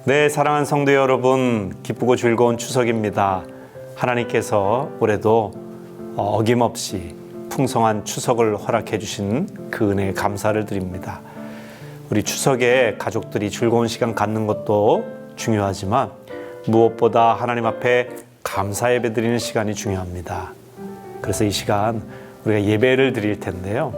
네, 사랑하는 성도 여러분, 기쁘고 즐거운 추석입니다. 하나님께서 올해도 어김없이 풍성한 추석을 허락해 주신 그 은혜에 감사를 드립니다. 우리 추석에 가족들이 즐거운 시간 갖는 것도 중요하지만 무엇보다 하나님 앞에 감사 예배 드리는 시간이 중요합니다. 그래서 이 시간 우리가 예배를 드릴 텐데요.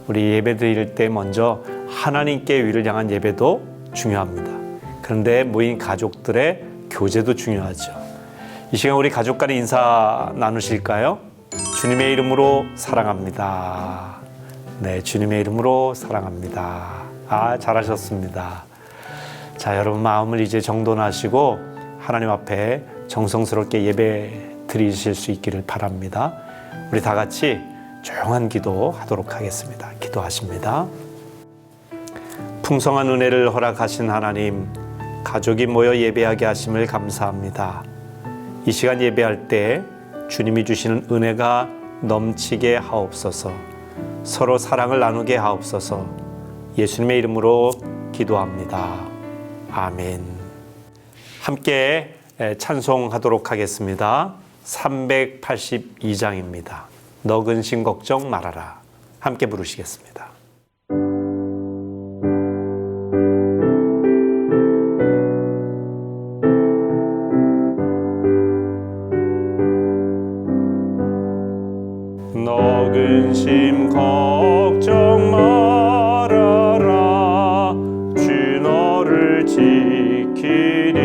우리 예배 드릴 때 먼저 하나님께 위를 향한 예배도 중요합니다. 그런데 모인 가족들의 교제도 중요하죠. 이 시간 우리 가족 간의 인사 나누실까요? 주님의 이름으로 사랑합니다. 네, 주님의 이름으로 사랑합니다. 잘하셨습니다. 자, 여러분 마음을 이제 정돈하시고 하나님 앞에 정성스럽게 예배 드리실 수 있기를 바랍니다. 우리 다 같이 조용한 기도 하도록 하겠습니다. 기도하십니다. 풍성한 은혜를 허락하신 하나님, 가족이 모여 예배하게 하심을 감사합니다. 이 시간 예배할 때 주님이 주시는 은혜가 넘치게 하옵소서. 서로 사랑을 나누게 하옵소서. 예수님의 이름으로 기도합니다. 아멘. 함께 찬송하도록 하겠습니다. 382장입니다. 너 근심 걱정 말아라. 함께 부르시겠습니다. 너 근심 걱정 말아라. 주 너를 지키리.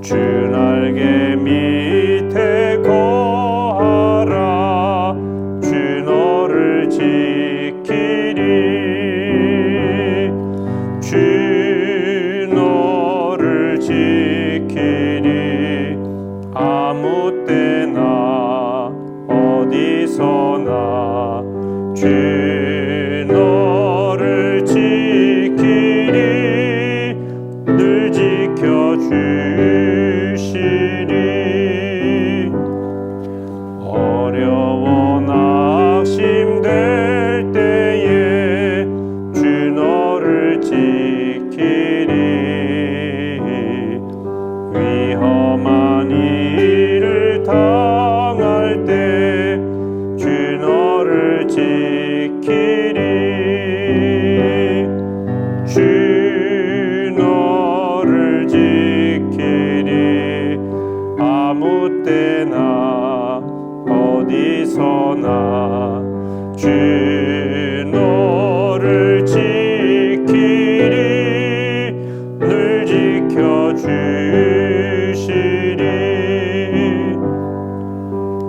주 날개 밑에 거하라. 주 너를 지키리. 주 너를 지키리. 아무 때나 어디서나 주 너를 지키리. 늘 지켜주시리. 어려워 낙심될 때에 주 너를 지키리. 위험한 일을 당할 때 주 너를 지키리. 주 너를 지키리. 아무 때나 어디서나 주 너를 지키리. 늘 지켜주시리.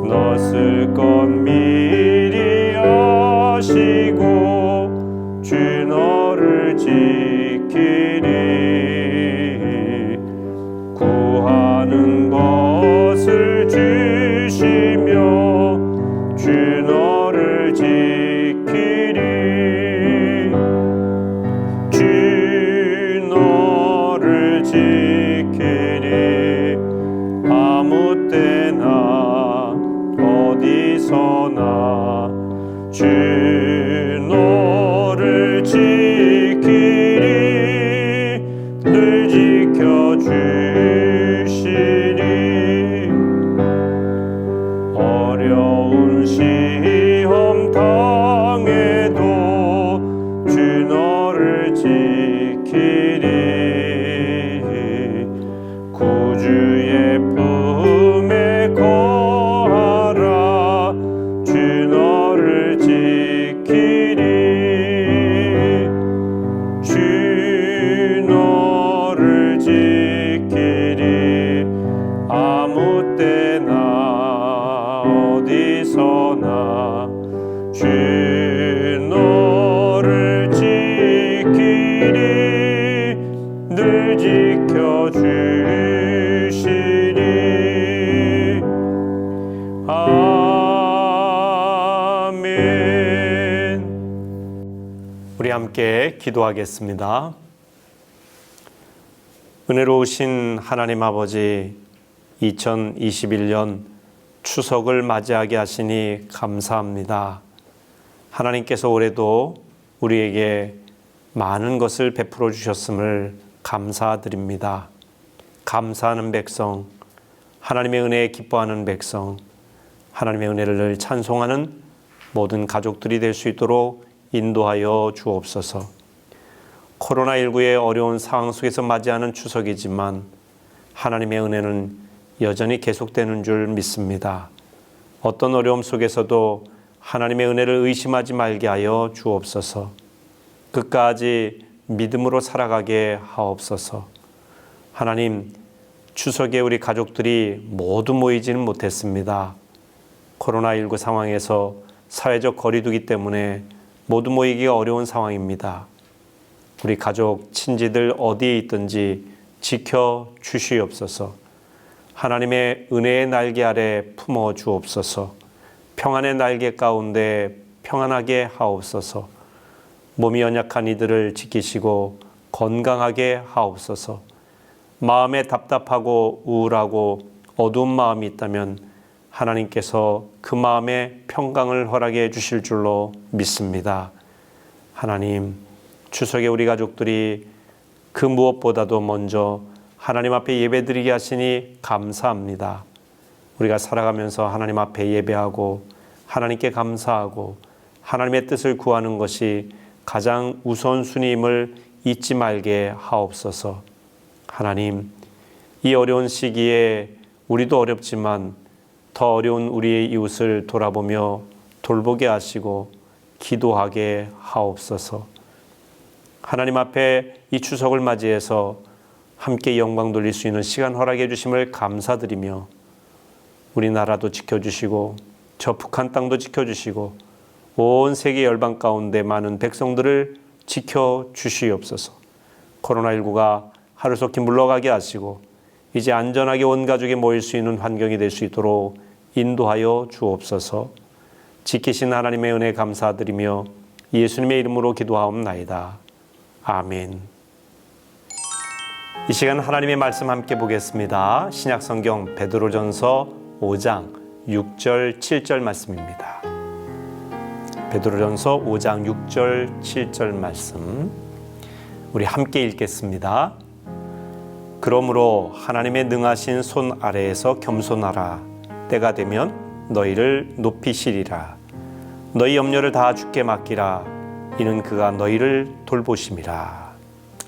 너 쓸 것 미리 아시고 주 너를 지키리. 구하는 것을 주시며 주 너를 지키리. 주 너를 지키리. 아무 때나 어디서나 주 너를 지키리. 늘 지켜주시리. 어려운 시험 당해도 주 너를 지키리. 구주의 품에 거하라. 주 너를 지키리. 주 너를 지키리. 아무 때나 어디서나 주 너를 지키리. 늘 지켜주시리. 아멘. 우리 함께 기도하겠습니다. 은혜로우신 하나님 아버지, 2021년 추석을 맞이하게 하시니 감사합니다. 하나님께서 올해도 우리에게 많은 것을 베풀어 주셨음을 감사드립니다. 감사하는 백성, 하나님의 은혜에 기뻐하는 백성, 하나님의 은혜를 늘 찬송하는 모든 가족들이 될 수 있도록 인도하여 주옵소서. 코로나19의 어려운 상황 속에서 맞이하는 추석이지만 하나님의 은혜는 여전히 계속되는 줄 믿습니다. 어떤 어려움 속에서도 하나님의 은혜를 의심하지 말게 하여 주옵소서. 끝까지 믿음으로 살아가게 하옵소서. 하나님, 추석에 우리 가족들이 모두 모이지는 못했습니다. 코로나19 상황에서 사회적 거리두기 때문에 모두 모이기가 어려운 상황입니다. 우리 가족, 친지들 어디에 있든지 지켜 주시옵소서. 하나님의 은혜의 날개 아래 품어 주옵소서. 평안의 날개 가운데 평안하게 하옵소서. 몸이 연약한 이들을 지키시고 건강하게 하옵소서. 마음에 답답하고 우울하고 어두운 마음이 있다면 하나님께서 그 마음에 평강을 허락해 주실 줄로 믿습니다. 하나님, 추석에 우리 가족들이 그 무엇보다도 먼저 하나님 앞에 예배드리게 하시니 감사합니다. 우리가 살아가면서 하나님 앞에 예배하고 하나님께 감사하고 하나님의 뜻을 구하는 것이 가장 우선순위임을 잊지 말게 하옵소서. 하나님, 이 어려운 시기에 우리도 어렵지만 더 어려운 우리의 이웃을 돌아보며 돌보게 하시고 기도하게 하옵소서. 하나님 앞에 이 추석을 맞이해서 함께 영광 돌릴 수 있는 시간 허락해 주심을 감사드리며 우리나라도 지켜주시고 저 북한 땅도 지켜주시고 온 세계 열방 가운데 많은 백성들을 지켜주시옵소서. 코로나19가 하루속히 물러가게 하시고 이제 안전하게 온 가족이 모일 수 있는 환경이 될 수 있도록 인도하여 주옵소서. 지키신 하나님의 은혜 감사드리며 예수님의 이름으로 기도하옵나이다. 아멘. 이 시간 하나님의 말씀 함께 보겠습니다. 신약성경 베드로전서 5장 6절 7절 말씀입니다. 베드로전서 5장 6절 7절 말씀 우리 함께 읽겠습니다. 그러므로 하나님의 능하신 손 아래에서 겸손하라. 때가 되면 너희를 높이시리라. 너희 염려를 다 주께 맡기라. 이는 그가 너희를 돌보심이라.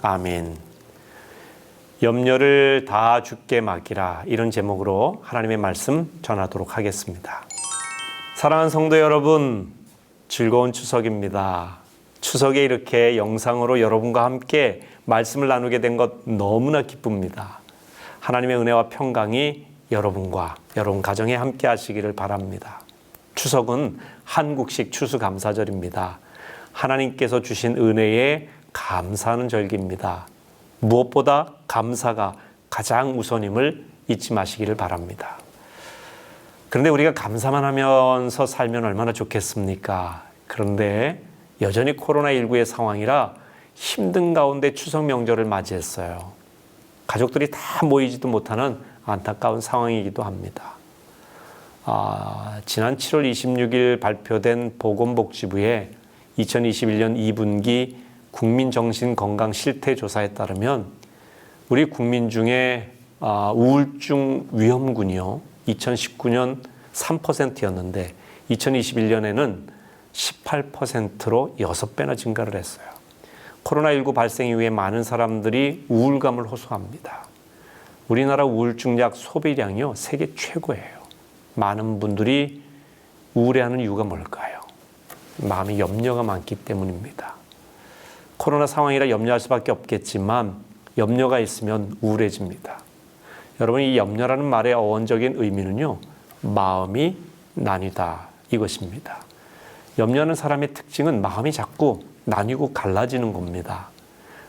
아멘. 염려를 다 주께 맡기라. 이런 제목으로 하나님의 말씀 전하도록 하겠습니다. 사랑하는 성도 여러분, 즐거운 추석입니다. 추석에 이렇게 영상으로 여러분과 함께 말씀을 나누게 된 것 너무나 기쁩니다. 하나님의 은혜와 평강이 여러분과 여러분 가정에 함께 하시기를 바랍니다. 추석은 한국식 추수감사절입니다. 하나님께서 주신 은혜에 감사하는 절기입니다. 무엇보다 감사가 가장 우선임을 잊지 마시기를 바랍니다. 그런데 우리가 감사만 하면서 살면 얼마나 좋겠습니까? 그런데 여전히 코로나19의 상황이라 힘든 가운데 추석 명절을 맞이했어요. 가족들이 다 모이지도 못하는 안타까운 상황이기도 합니다. 지난 7월 26일 발표된 보건복지부의 2021년 2분기 국민정신건강실태조사에 따르면 우리 국민 중에 우울증 위험군이요 2019년 3%였는데 2021년에는 18%로 6배나 증가를 했어요. 코로나19 발생 이후에 많은 사람들이 우울감을 호소합니다. 우리나라 우울증약 소비량이요 세계 최고예요. 많은 분들이 우울해하는 이유가 뭘까요? 마음에 염려가 많기 때문입니다. 코로나 상황이라 염려할 수밖에 없겠지만 염려가 있으면 우울해집니다. 여러분, 이 염려라는 말의 어원적인 의미는요 마음이 나뉘다 이것입니다. 염려하는 사람의 특징은 마음이 자꾸 나뉘고 갈라지는 겁니다.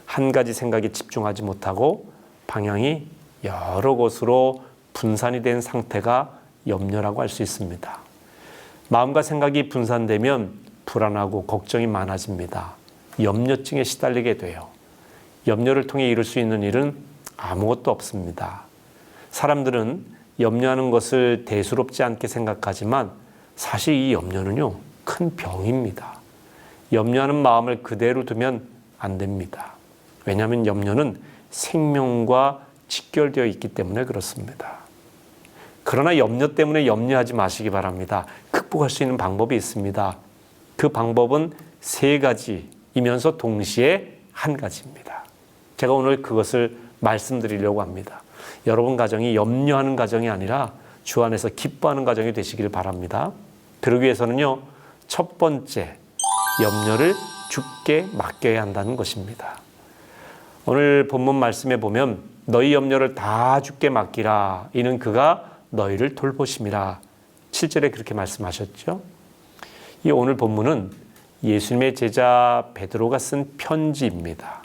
한 가지 생각에 집중하지 못하고 방향이 여러 곳으로 분산이 된 상태가 염려라고 할 수 있습니다. 마음과 생각이 분산되면 불안하고 걱정이 많아집니다. 염려증에 시달리게 돼요. 염려를 통해 이룰 수 있는 일은 아무것도 없습니다. 사람들은 염려하는 것을 대수롭지 않게 생각하지만 사실 이 염려는요 큰 병입니다. 염려하는 마음을 그대로 두면 안 됩니다. 왜냐하면 염려는 생명과 직결되어 있기 때문에 그렇습니다. 그러나 염려 때문에 염려하지 마시기 바랍니다. 극복할 수 있는 방법이 있습니다. 그 방법은 세 가지이면서 동시에 한 가지입니다. 제가 오늘 그것을 말씀드리려고 합니다. 여러분 가정이 염려하는 가정이 아니라 주 안에서 기뻐하는 가정이 되시길 바랍니다. 그러기 위해서는요, 첫 번째, 염려를 주께 맡겨야 한다는 것입니다. 오늘 본문 말씀에 보면 너희 염려를 다 주께 맡기라. 이는 그가 너희를 돌보심이라. 7절에 그렇게 말씀하셨죠. 이 오늘 본문은 예수님의 제자 베드로가 쓴 편지입니다.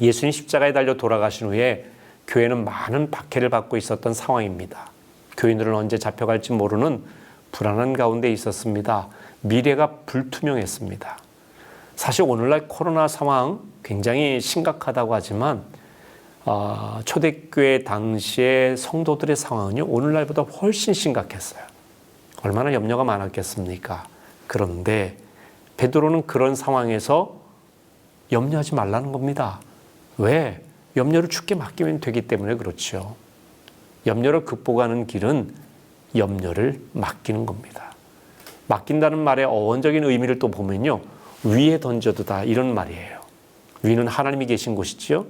예수님 십자가에 달려 돌아가신 후에 교회는 많은 박해를 받고 있었던 상황입니다. 교인들은 언제 잡혀갈지 모르는 불안한 가운데 있었습니다. 미래가 불투명했습니다. 사실 오늘날 코로나 상황 굉장히 심각하다고 하지만 초대교회 당시의 성도들의 상황은요, 오늘날보다 훨씬 심각했어요. 얼마나 염려가 많았겠습니까? 그런데 베드로는 그런 상황에서 염려하지 말라는 겁니다. 왜? 염려를 주께 맡기면 되기 때문에 그렇죠. 염려를 극복하는 길은 염려를 맡기는 겁니다. 맡긴다는 말의 어원적인 의미를 또 보면요, 위에 던져두다 이런 말이에요. 위는 하나님이 계신 곳이지요.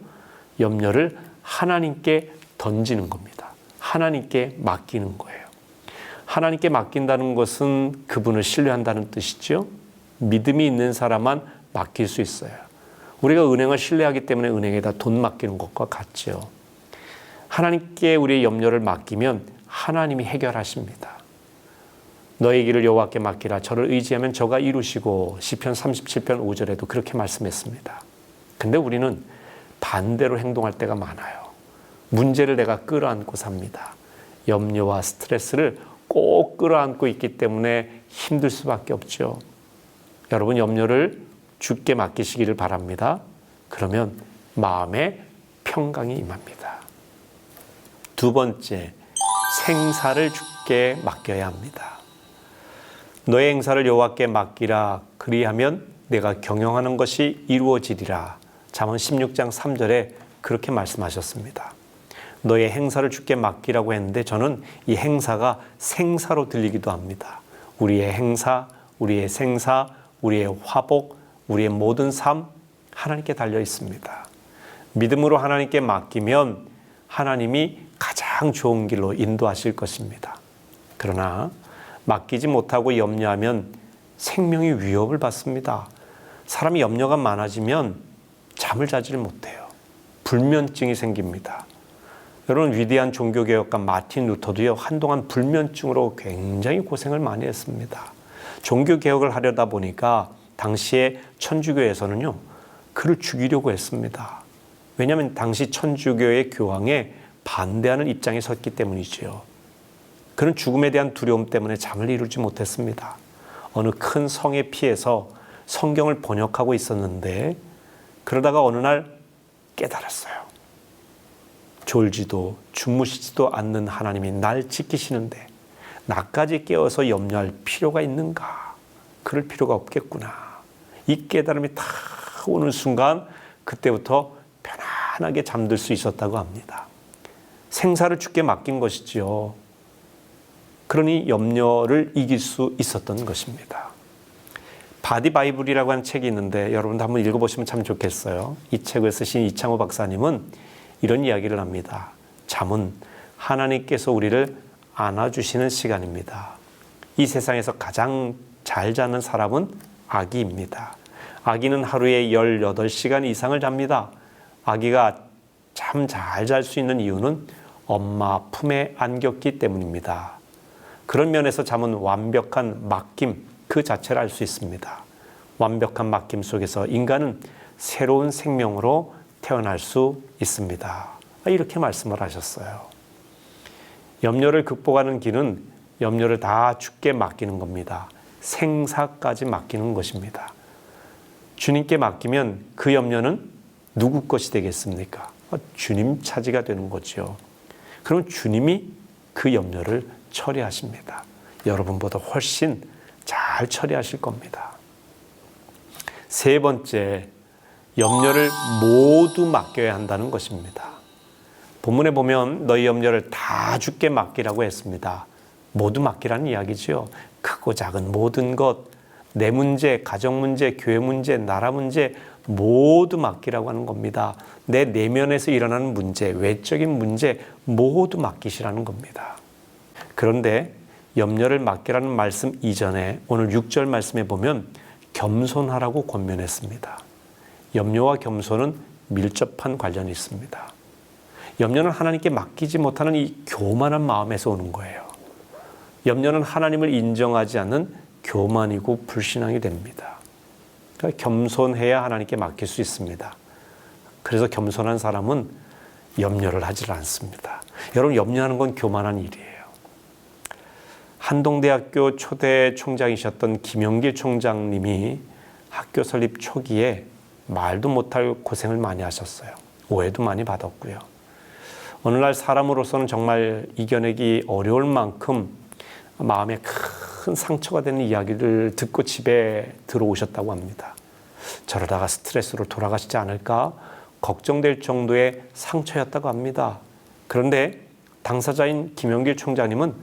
염려를 하나님께 던지는 겁니다. 하나님께 맡기는 거예요. 하나님께 맡긴다는 것은 그분을 신뢰한다는 뜻이죠. 믿음이 있는 사람만 맡길 수 있어요. 우리가 은행을 신뢰하기 때문에 은행에다 돈 맡기는 것과 같죠. 하나님께 우리의 염려를 맡기면 하나님이 해결하십니다. 너의 길을 여호와께 맡기라. 저를 의지하면 저가 이루시고, 시편 37편 5절에도 그렇게 말씀했습니다. 근데 우리는 반대로 행동할 때가 많아요. 문제를 내가 끌어안고 삽니다. 염려와 스트레스를 꼭 끌어안고 있기 때문에 힘들 수밖에 없죠. 여러분, 염려를 주께 맡기시기를 바랍니다. 그러면 마음에 평강이 임합니다. 두 번째, 생사를 주께 맡겨야 합니다. 너의 행사를 여호와께 맡기라. 그리하면 내가 경영하는 것이 이루어지리라. 잠언 16장 3절에 그렇게 말씀하셨습니다. 너의 행사를 주께 맡기라고 했는데 저는 이 행사가 생사로 들리기도 합니다. 우리의 행사, 우리의 생사, 우리의 화복, 우리의 모든 삶 하나님께 달려 있습니다. 믿음으로 하나님께 맡기면 하나님이 가장 좋은 길로 인도하실 것입니다. 그러나 맡기지 못하고 염려하면 생명이 위협을 받습니다. 사람이 염려가 많아지면 잠을 자지를 못해요. 불면증이 생깁니다. 여러분, 위대한 종교개혁가 마틴 루터도요, 한동안 불면증으로 굉장히 고생을 많이 했습니다. 종교개혁을 하려다 보니까 당시에 천주교에서는요, 그를 죽이려고 했습니다. 왜냐하면 당시 천주교의 교황에 반대하는 입장에 섰기 때문이지요. 그는 죽음에 대한 두려움 때문에 잠을 이루지 못했습니다. 어느 큰 성에 피해서 성경을 번역하고 있었는데 그러다가 어느 날 깨달았어요. 졸지도 주무시지도 않는 하나님이 날 지키시는데 나까지 깨어서 염려할 필요가 있는가? 그럴 필요가 없겠구나. 이 깨달음이 탁 오는 순간 그때부터 편안하게 잠들 수 있었다고 합니다. 생사를 주께 맡긴 것이지요. 그러니 염려를 이길 수 있었던 것입니다. 바디 바이블이라고 하는 책이 있는데 여러분도 한번 읽어보시면 참 좋겠어요. 이 책을 쓰신 이창호 박사님은 이런 이야기를 합니다. 잠은 하나님께서 우리를 안아주시는 시간입니다. 이 세상에서 가장 잘 자는 사람은 아기입니다. 아기는 하루에 18시간 이상을 잡니다. 아기가 참 잘 잘 수 있는 이유는 엄마 품에 안겼기 때문입니다. 그런 면에서 잠은 완벽한 맡김 그 자체를 알 수 있습니다. 완벽한 맡김 속에서 인간은 새로운 생명으로 태어날 수 있습니다. 이렇게 말씀을 하셨어요. 염려를 극복하는 길은 염려를 다 주께 맡기는 겁니다. 생사까지 맡기는 것입니다. 주님께 맡기면 그 염려는 누구 것이 되겠습니까? 주님 차지가 되는 거죠. 그럼 주님이 그 염려를 처리하십니다. 여러분보다 훨씬 잘 처리하실 겁니다. 세 번째, 염려를 모두 맡겨야 한다는 것입니다. 본문에 보면 너희 염려를 다 주께 맡기라고 했습니다. 모두 맡기라는 이야기죠. 크고 작은 모든 것, 내 문제, 가정 문제, 교회 문제, 나라 문제 모두 맡기라고 하는 겁니다. 내 내면에서 일어나는 문제, 외적인 문제 모두 맡기시라는 겁니다. 그런데 염려를 맡기라는 말씀 이전에 오늘 6절 말씀에 보면 겸손하라고 권면했습니다. 염려와 겸손은 밀접한 관련이 있습니다. 염려는 하나님께 맡기지 못하는 이 교만한 마음에서 오는 거예요. 염려는 하나님을 인정하지 않는 교만이고 불신앙이 됩니다. 그러니까 겸손해야 하나님께 맡길 수 있습니다. 그래서 겸손한 사람은 염려를 하지 않습니다. 여러분, 염려하는 건 교만한 일이에요. 한동대학교 초대 총장이셨던 김영길 총장님이 학교 설립 초기에 말도 못할 고생을 많이 하셨어요. 오해도 많이 받았고요. 어느 날 사람으로서는 정말 이겨내기 어려울 만큼 마음에 큰 상처가 되는 이야기를 듣고 집에 들어오셨다고 합니다. 저러다가 스트레스로 돌아가시지 않을까 걱정될 정도의 상처였다고 합니다. 그런데 당사자인 김영길 총장님은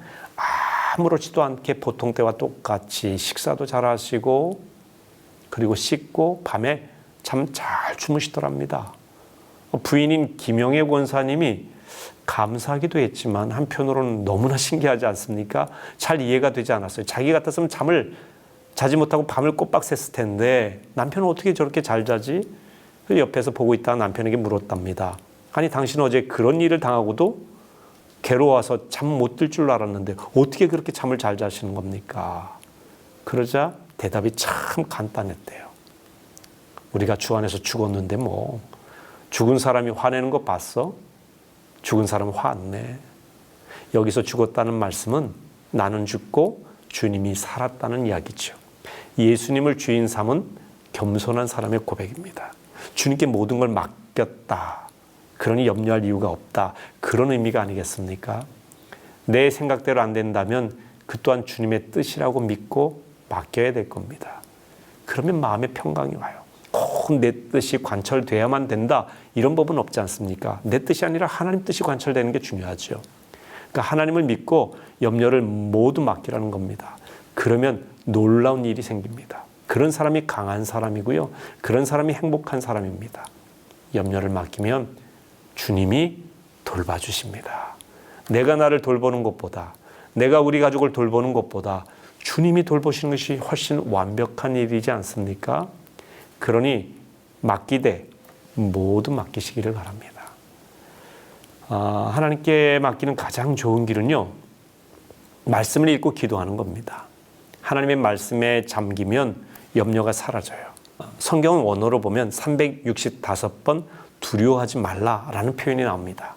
아무렇지도 않게 보통 때와 똑같이 식사도 잘 하시고 그리고 씻고 밤에 참 잘 주무시더랍니다. 부인인 김영애 권사님이 감사하기도 했지만 한편으로는 너무나 신기하지 않습니까? 잘 이해가 되지 않았어요. 자기 같았으면 잠을 자지 못하고 밤을 꼬박 샜을 텐데 남편은 어떻게 저렇게 잘 자지? 옆에서 보고 있다가 남편에게 물었답니다. 아니, 당신은 어제 그런 일을 당하고도 괴로워서 잠 못 들 줄 알았는데 어떻게 그렇게 잠을 잘 자시는 겁니까? 그러자 대답이 참 간단했대요. 우리가 주 안에서 죽었는데 뭐 죽은 사람이 화내는 거 봤어? 죽은 사람은 화 안 내. 여기서 죽었다는 말씀은 나는 죽고 주님이 살았다는 이야기죠. 예수님을 주인 삼은 겸손한 사람의 고백입니다. 주님께 모든 걸 맡겼다. 그러니 염려할 이유가 없다. 그런 의미가 아니겠습니까? 내 생각대로 안 된다면 그 또한 주님의 뜻이라고 믿고 맡겨야 될 겁니다. 그러면 마음의 평강이 와요. 꼭 내 뜻이 관철돼야만 된다. 이런 법은 없지 않습니까? 내 뜻이 아니라 하나님 뜻이 관철되는 게 중요하죠. 그러니까 하나님을 믿고 염려를 모두 맡기라는 겁니다. 그러면 놀라운 일이 생깁니다. 그런 사람이 강한 사람이고요. 그런 사람이 행복한 사람입니다. 염려를 맡기면 주님이 돌봐주십니다. 내가 나를 돌보는 것보다, 내가 우리 가족을 돌보는 것보다 주님이 돌보시는 것이 훨씬 완벽한 일이지 않습니까? 그러니 맡기되 모두 맡기시기를 바랍니다. 하나님께 맡기는 가장 좋은 길은요, 말씀을 읽고 기도하는 겁니다. 하나님의 말씀에 잠기면 염려가 사라져요. 성경은 원어로 보면 365번 두려워하지 말라라는 표현이 나옵니다.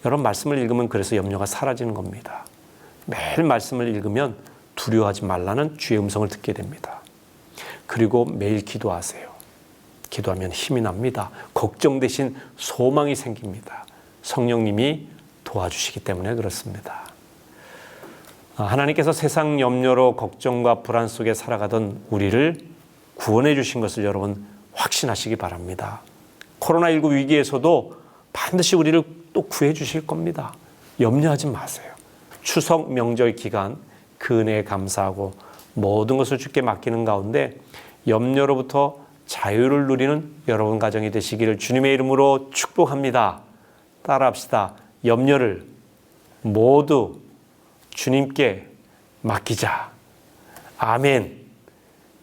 여러분, 말씀을 읽으면 그래서 염려가 사라지는 겁니다. 매일 말씀을 읽으면 두려워하지 말라는 주의 음성을 듣게 됩니다. 그리고 매일 기도하세요. 기도하면 힘이 납니다. 걱정되신 소망이 생깁니다. 성령님이 도와주시기 때문에 그렇습니다. 하나님께서 세상 염려로 걱정과 불안 속에 살아가던 우리를 구원해 주신 것을 여러분 확신하시기 바랍니다. 코로나19 위기에서도 반드시 우리를 또 구해 주실 겁니다. 염려하지 마세요. 추석 명절 기간 그 은혜에 감사하고 모든 것을 주께 맡기는 가운데 염려로부터 자유를 누리는 여러분 가정이 되시기를 주님의 이름으로 축복합니다. 따라합시다. 염려를 모두 주님께 맡기자. 아멘.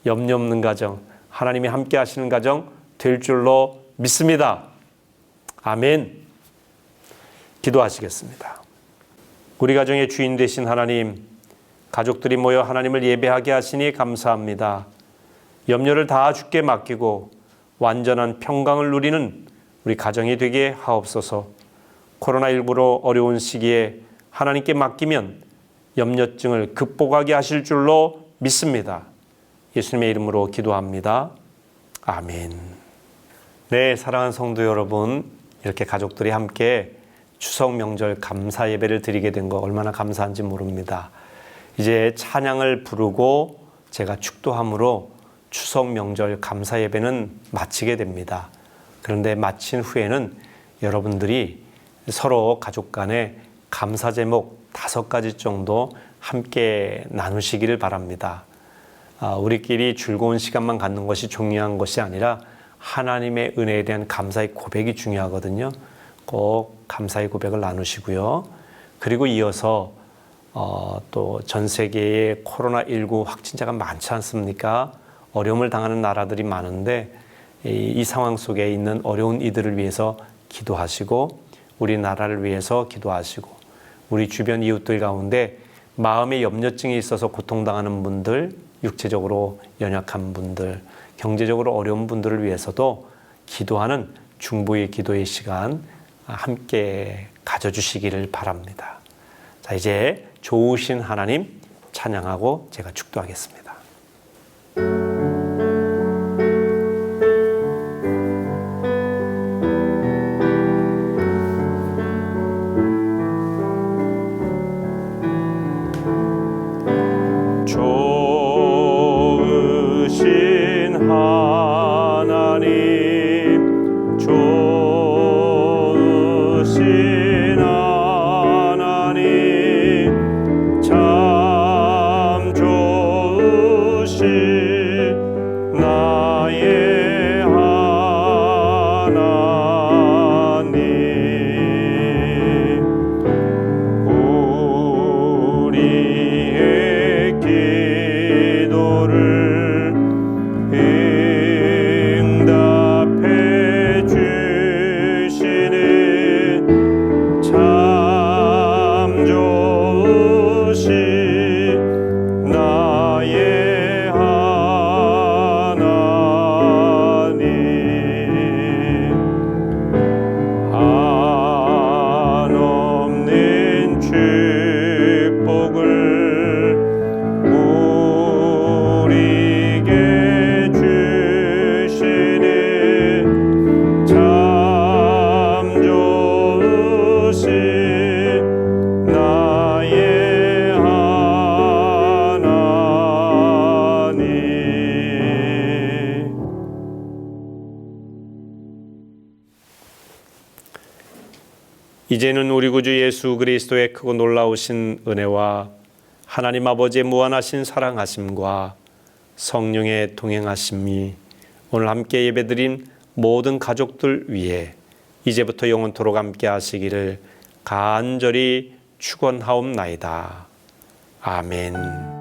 염려 없는 가정, 하나님이 함께 하시는 가정 될 줄로 믿습니다. 아멘. 기도하시겠습니다. 우리 가정의 주인 되신 하나님, 가족들이 모여 하나님을 예배하게 하시니 감사합니다. 염려를 다 주께 맡기고 완전한 평강을 누리는 우리 가정이 되게 하옵소서. 코로나19로 어려운 시기에 하나님께 맡기면 염려증을 극복하게 하실 줄로 믿습니다. 예수님의 이름으로 기도합니다. 아멘. 네, 사랑하는 성도 여러분, 이렇게 가족들이 함께 추석 명절 감사 예배를 드리게 된 거 얼마나 감사한지 모릅니다. 이제 찬양을 부르고 제가 축도함으로 추석 명절 감사 예배는 마치게 됩니다. 그런데 마친 후에는 여러분들이 서로 가족 간에 감사 제목 5가지 정도 함께 나누시기를 바랍니다. 우리끼리 즐거운 시간만 갖는 것이 중요한 것이 아니라 하나님의 은혜에 대한 감사의 고백이 중요하거든요. 꼭 감사의 고백을 나누시고요. 그리고 이어서 또 전 세계에 코로나19 확진자가 많지 않습니까? 어려움을 당하는 나라들이 많은데 이 상황 속에 있는 어려운 이들을 위해서 기도하시고 우리나라를 위해서 기도하시고 우리 주변 이웃들 가운데 마음의 염려증이 있어서 고통당하는 분들, 육체적으로 연약한 분들, 경제적으로 어려운 분들을 위해서도 기도하는 중보의 기도의 시간 함께 가져주시기를 바랍니다. 자, 이제 좋으신 하나님 찬양하고 제가 축도하겠습니다. 좋으신 하나님, 좋으신 하나님, 참 좋으신 나의 하나님, 우리의 기도를 응답해 주시는 참 좋으신 나의 하나님, 한없는 축복을 우리에게 주시는 참 좋으신 나의 하나님. 이제는 우리 구주 예수 그리스도의 크고 놀라우신 은혜와 하나님 아버지의 무한하신 사랑하심과 성령의 동행하심이 오늘 함께 예배드린 모든 가족들 위해 이제부터 영원토록 함께 하시기를 간절히 축원하옵나이다. 아멘.